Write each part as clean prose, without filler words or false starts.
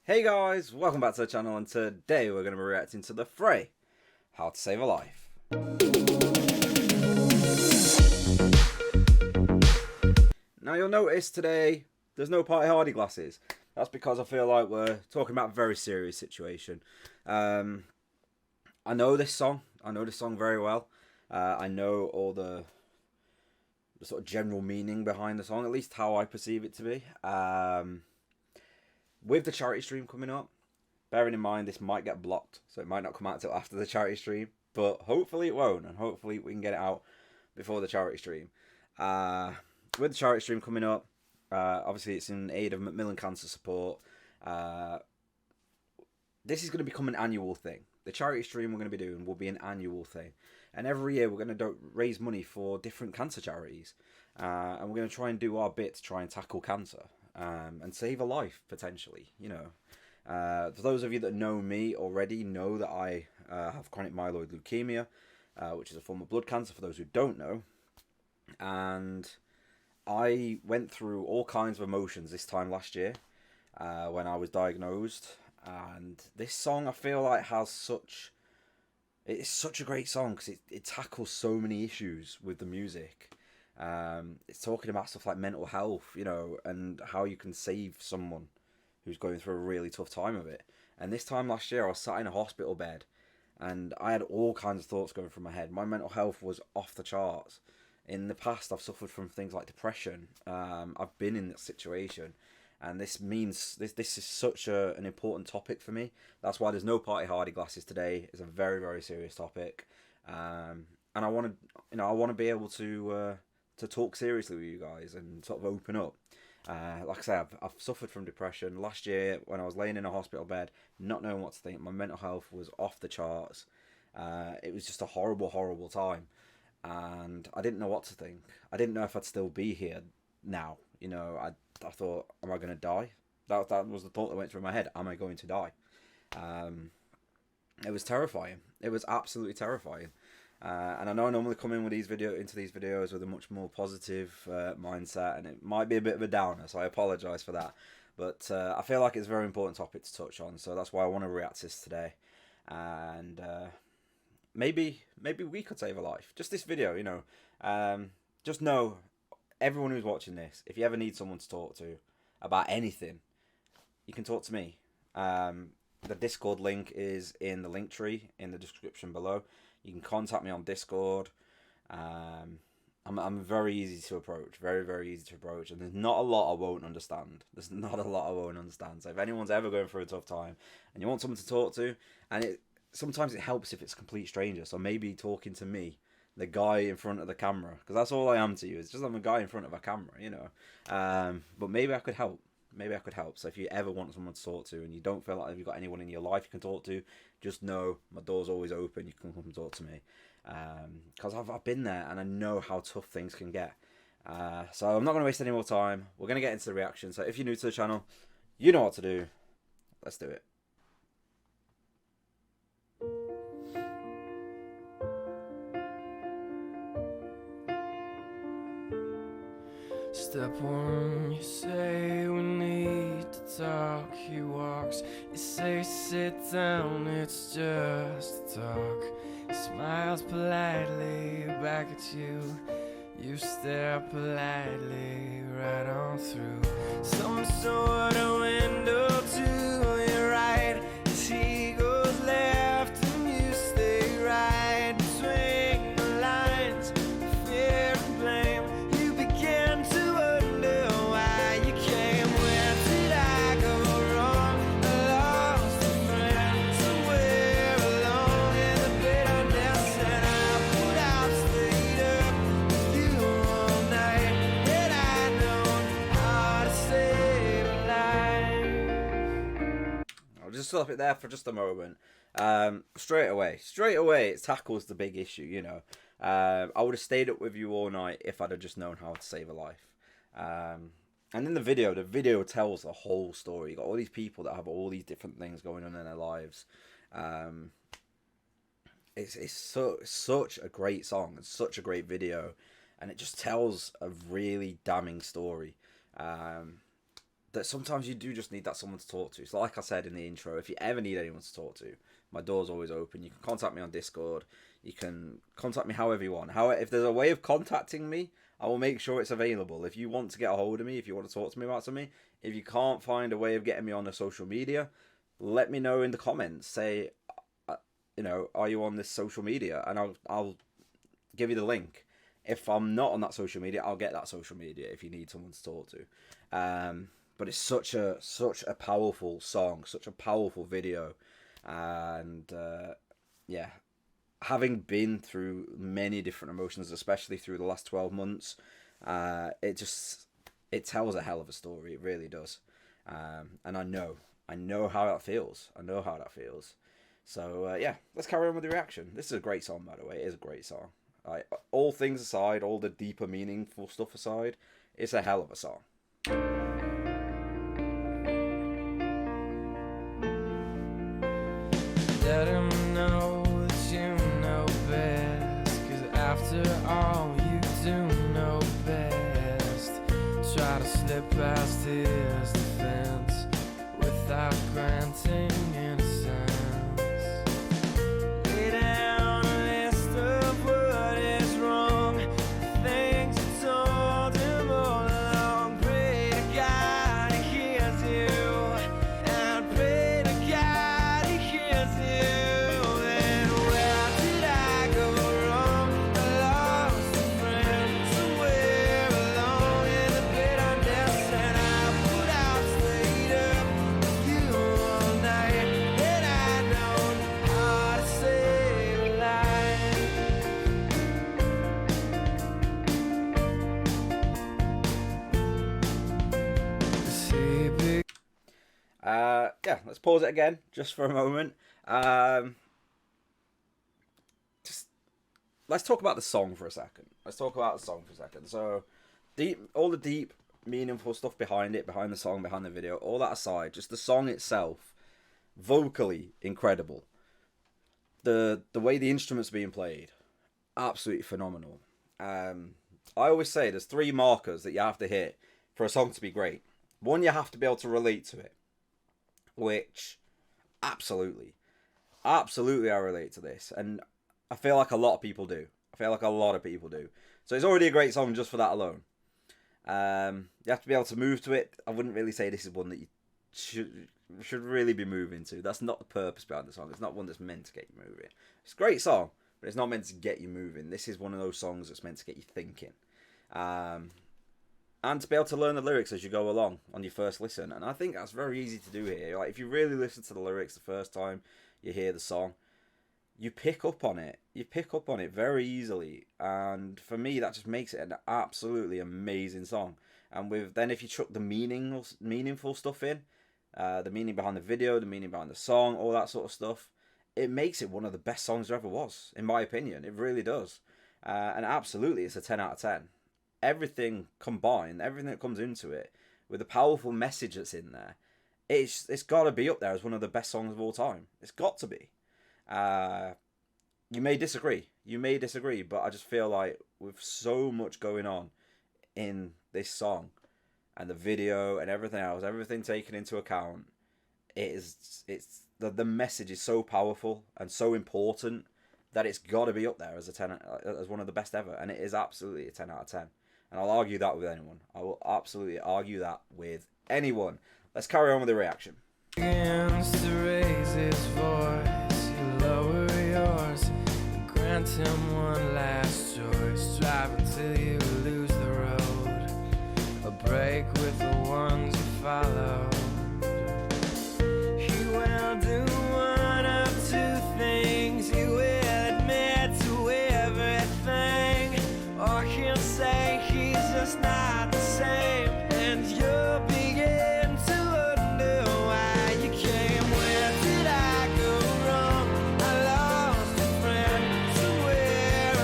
Hey guys, welcome back to the channel, and today we're going to be reacting to the Fray, How to Save a Life. Now you'll notice today there's no Party Hardy glasses. That's because I feel like we're talking about a very serious situation. I know this song very well. I know all the sort of general meaning behind the song, at least how I perceive it to be. With the charity stream coming up, bearing in mind this might get blocked, so it might not come out till after the charity stream, but hopefully it won't, and hopefully we can get it out before the charity stream. With the charity stream coming up, obviously it's in aid of Macmillan Cancer Support. This is going to become an annual thing. The charity stream we're going to be doing will be an annual thing, and every year we're going to raise money for different cancer charities, and we're going to try and do our bit to try and tackle cancer. And save a life, potentially, you know. For those of you that know me already, know that I have chronic myeloid leukemia, which is a form of blood cancer, for those who don't know. And I went through all kinds of emotions this time last year when I was diagnosed. And this song, I feel like, it's such a great song because it tackles so many issues with the music. It's talking about stuff like mental health, you know, and how you can save someone who's going through a really tough time of it. And this time last year, I was sat in a hospital bed, and I had all kinds of thoughts going through my head. My mental health was off the charts. In the past, I've suffered from things like depression. I've been in that situation, and this is such an important topic for me. That's why there's no Party Hardy glasses today. It's a very, very serious topic, and I want to be able to talk seriously with you guys and sort of open up. Like I say, I've suffered from depression. Last year, when I was laying in a hospital bed, not knowing what to think, my mental health was off the charts. It was just a horrible, horrible time. And I didn't know what to think. I didn't know if I'd still be here now. You know, I thought, am I going to die? That was the thought that went through my head. Am I going to die? It was terrifying. It was absolutely terrifying. And I know I normally come in with into these videos with a much more positive mindset, and it might be a bit of a downer, so I apologise for that. But I feel like it's a very important topic to touch on, so that's why I want to react to this today. And maybe we could save a life. Just this video, you know. Just know, everyone who's watching this, if you ever need someone to talk to about anything, you can talk to me. The Discord link is in the link tree in the description below. You can contact me on Discord. I'm very easy to approach, very, very easy to approach, and there's not a lot I won't understand. There's not a lot I won't understand. So if anyone's ever going through a tough time and you want someone to talk to, and sometimes it helps if it's a complete stranger. So maybe talking to me, the guy in front of the camera, because that's all I am to you. It's just I'm a guy in front of a camera, you know. But maybe I could help. Maybe I could help. So if you ever want someone to talk to and you don't feel like you've got anyone in your life you can talk to, just know my door's always open. You can come and talk to me. Because I've been there and I know how tough things can get. So I'm not going to waste any more time. We're going to get into the reaction. So if you're new to the channel, you know what to do. Let's do it. Step one, you say we need to talk. He walks, you say sit down, it's just talk. He smiles politely back at you. You stare politely right on through some sort of window to your right. As he goes left and you stay right between the lines of fear and blame. You begin to wonder why you came. Where did I go wrong? I lost a friend somewhere along in the bitterness, and I would have stayed up with you all night had I known how to save a life. I'll just stop it there for just a moment. Straight away, it tackles the big issue, you know. I would have stayed up with you all night if I'd have just known how to save a life. And in the video tells the whole story. You got all these people that have all these different things going on in their lives. It's such a great song. It's such a great video, and it just tells a really damning story. that sometimes you do just need that someone to talk to. So like I said in the intro, if you ever need anyone to talk to, my door's always open. You can contact me on Discord. You can contact me however you want. If there's a way of contacting me, I will make sure it's available. If you want to get a hold of me, if you want to talk to me about something, if you can't find a way of getting me on the social media, let me know in the comments. Say, are you on this social media? And I'll give you the link. If I'm not on that social media, I'll get that social media if you need someone to talk to. But it's such a powerful song, such a powerful video. And having been through many different emotions, especially through the last 12 months, it tells a hell of a story. It really does. And I know how that feels. So let's carry on with the reaction. This is a great song, by the way. It is a great song. All things aside, all the deeper, meaningful stuff aside, it's a hell of a song. Let him know that you know best, 'cause after all you do know best. Try to slip past his defense without granting innocence. Lay down a list of what is wrong, the things you told him all along. Pray to God he hears you, and pray to God he hears you. And where did I go wrong? I lost a friend somewhere along in the bitterness, and I put out straight up with you all night, and I know how to save a life. See big Let's pause it again just for a moment. Let's talk about the song for a second. So, all the deep, meaningful stuff behind it, behind the song, behind the video, all that aside, just the song itself, vocally incredible. The way the instruments are being played, absolutely phenomenal. I always say there's 3 markers that you have to hit for a song to be great. One, you have to be able to relate to it, which absolutely I relate to this, and I feel like a lot of people do. So it's already a great song just for that alone. You have to be able to move to it. I wouldn't really say this is one that you should really be moving to. That's not the purpose behind the song. It's not one that's meant to get you moving. It's a great song, but it's not meant to get you moving. This is one of those songs that's meant to get you thinking. And to be able to learn the lyrics as you go along on your first listen. And I think that's very easy to do here. Like, if you really listen to the lyrics the first time you hear the song, you pick up on it. Very easily. And for me, that just makes it an absolutely amazing song. And if you chuck the meaningful stuff in, the meaning behind the video, the meaning behind the song, all that sort of stuff, it makes it one of the best songs there ever was, in my opinion. It really does. And absolutely, it's a 10 out of 10. Everything combined, everything that comes into it, with the powerful message that's in there, it's got to be up there as one of the best songs of all time. It's got to be. You may disagree, but I just feel like with so much going on in this song and the video and everything else, everything taken into account, the message is so powerful and so important that it's got to be up there as as one of the best ever, and it is absolutely a 10 out of 10. And I'll argue that with anyone. I will absolutely argue that with anyone. Let's carry on with the reaction. Begins to raise his voice, you lower yours, grant him one last choice. Drive until you lose the road, a break with the ones you follow. He will do one of 2 things. He will admit to everything, or he'll say he's just not the same, and you'll begin to wonder why you came. Where did I go wrong? I lost a friend somewhere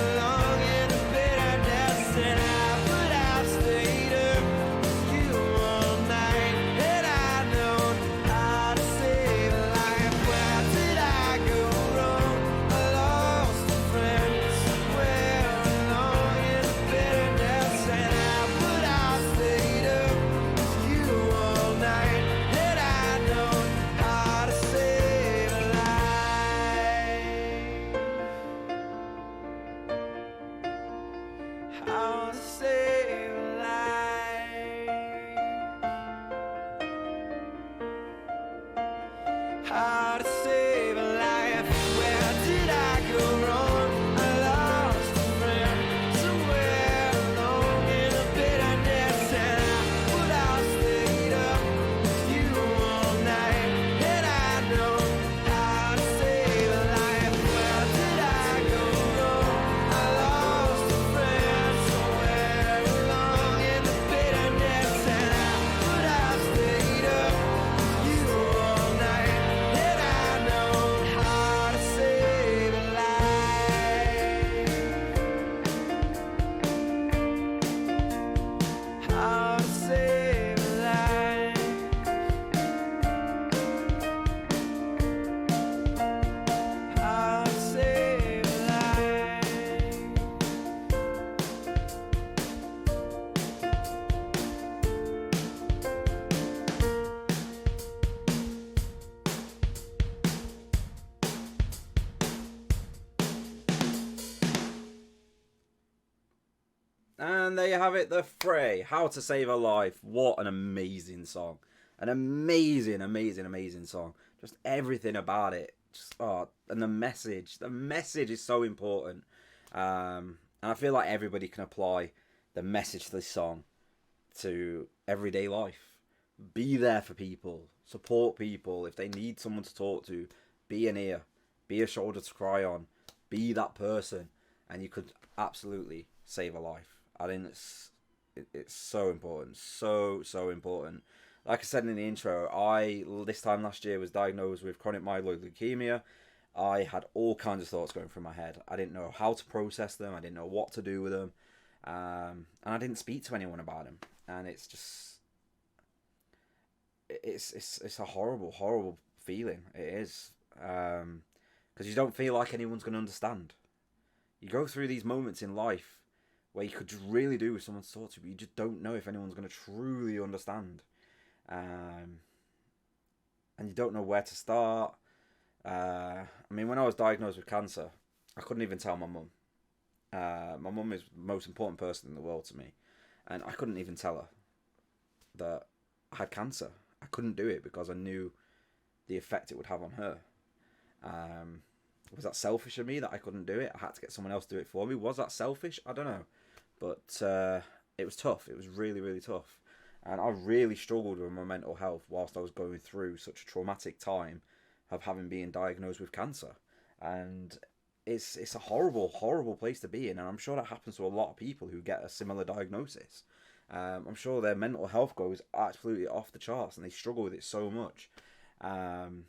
how to save a life. Where did I go wrong? I lost a friend somewhere along in the bitterness, and I would have stayed up with you all night. And I know how to save a life. Where did I go wrong? I lost a friend somewhere along in the bitterness, and I would have stayed up with you all night. And I know how to save a life. How to save a life. How to save a life. And there you have it, the Fray, How to Save a Life. What an amazing song. An amazing, amazing, amazing song. Just everything about it. Just, and the message. The message is so important. And I feel like everybody can apply the message to this song to everyday life. Be there for people. Support people. If they need someone to talk to, be an ear. Be a shoulder to cry on. Be that person. And you could absolutely save a life. I think it's so important, so important. Like I said in the intro, I this time last year was diagnosed with chronic myeloid leukemia. I had all kinds of thoughts going through my head. I didn't know how to process them. I didn't know what to do with them, and I didn't speak to anyone about them. And it's just it's a horrible feeling. It is, because you don't feel like anyone's going to understand. You go through these moments in life where you could really do with someone to talk to, but you just don't know if anyone's going to truly understand. And you don't know where to start. I mean, when I was diagnosed with cancer, I couldn't even tell my mum. My mum is the most important person in the world to me. And I couldn't even tell her that I had cancer. I couldn't do it because I knew the effect it would have on her. Was that selfish of me that I couldn't do it? I had to get someone else to do it for me. Was that selfish? I don't know. But it was tough. It was really tough. And I really struggled with my mental health whilst I was going through such a traumatic time of having been diagnosed with cancer. And it's a horrible place to be in. And I'm sure that happens to a lot of people who get a similar diagnosis. I'm sure their mental health goes absolutely off the charts and they struggle with it so much. And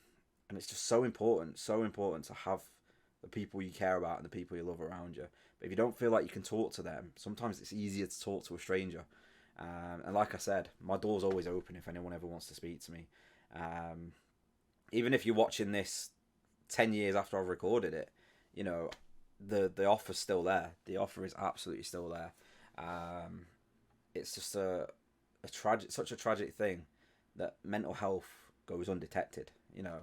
it's just so important to have the people you care about and the people you love around you. But if you don't feel like you can talk to them, sometimes it's easier to talk to a stranger. And like I said, my door's always open if anyone ever wants to speak to me. Even if you're watching this 10 years after I've recorded it, you know, the offer's still there. The offer is absolutely still there. It's just such a tragic thing that mental health goes undetected, you know.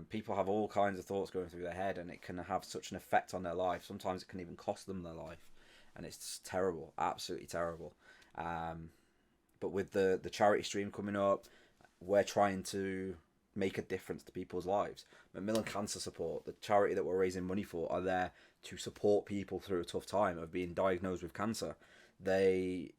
People have all kinds of thoughts going through their head, and it can have such an effect on their life. Sometimes it can even cost them their life, and it's just terrible, absolutely terrible. But with the charity stream coming up, we're trying to make a difference to people's lives. Macmillan Cancer Support, the charity that we're raising money for, are there to support people through a tough time of being diagnosed with cancer. They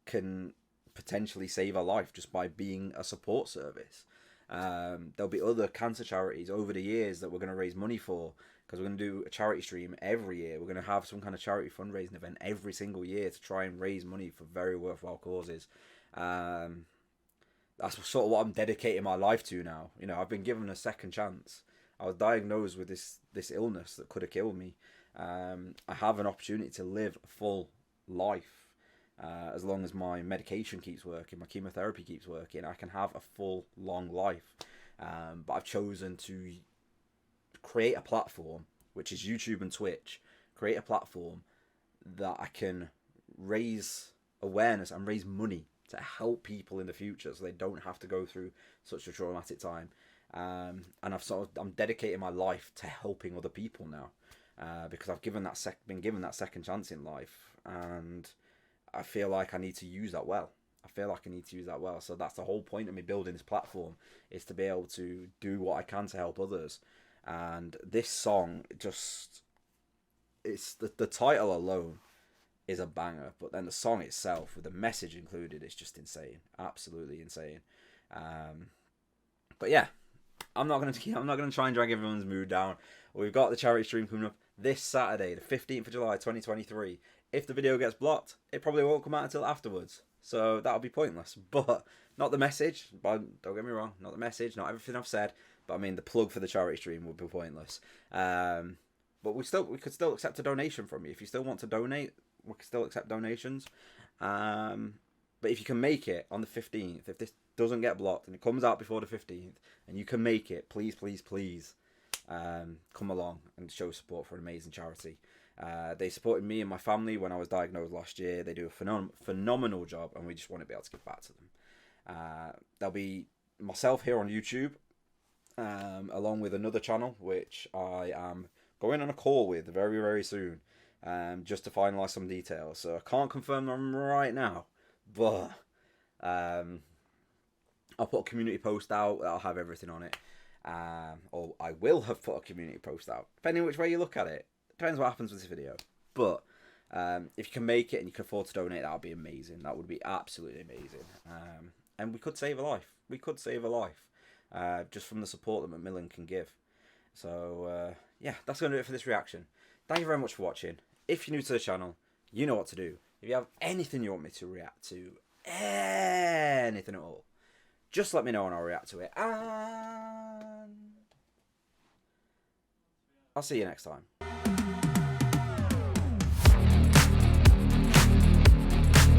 can potentially save a life just by being a support service. There'll be other cancer charities over the years that we're going to raise money for, because we're going to do a charity stream every year. We're going to have some kind of charity fundraising event every single year to try and raise money for very worthwhile causes. That's sort of what I'm dedicating my life to now. You know, I've been given a second chance. I was diagnosed with this illness that could have killed me. I have an opportunity to live a full life. As long as my medication keeps working, my chemotherapy keeps working, I can have a full, long life. But I've chosen to create a platform, which is YouTube and Twitch, create a platform that I can raise awareness and raise money to help people in the future so they don't have to go through such a traumatic time. And I'm dedicating my life to helping other people now, because I've been given that second chance in life, and I feel like I need to use that well. I feel like I need to use that well. So that's the whole point of me building this platform, is to be able to do what I can to help others. And this song just, it's the title alone is a banger, but then the song itself with the message included is just insane, absolutely insane. But yeah, I'm not gonna try and drag everyone's mood down. We've got the charity stream coming up this Saturday, the 15th of July, 2023. If the video gets blocked, it probably won't come out until afterwards, so that'll be pointless. But not the message. But don't get me wrong, not the message, not everything I've said. But I mean, the plug for the charity stream would be pointless. But we could still accept a donation from you if you still want to donate. We can still accept donations. But if you can make it on the 15th, if this doesn't get blocked and it comes out before the 15th, and you can make it, please, please, please, come along and show support for an amazing charity. They supported me and my family when I was diagnosed last year. They do a phenomenal job, and we just want to be able to give back to them. There'll be myself here on YouTube, along with another channel, which I am going on a call with very, very soon, just to finalise some details. So I can't confirm them right now, but I'll put a community post out that'll have everything on it. Or I will have put a community post out, depending which way you look at it. Depends what happens with this video. But if you can make it and you can afford to donate, that would be amazing. That would be absolutely amazing. And we could save a life. We could save a life just from the support that Macmillan can give. So yeah, that's going to do it for this reaction. Thank you very much for watching. If you're new to the channel, you know what to do. If you have anything you want me to react to, anything at all, just let me know and I'll react to it. And I'll see you next time.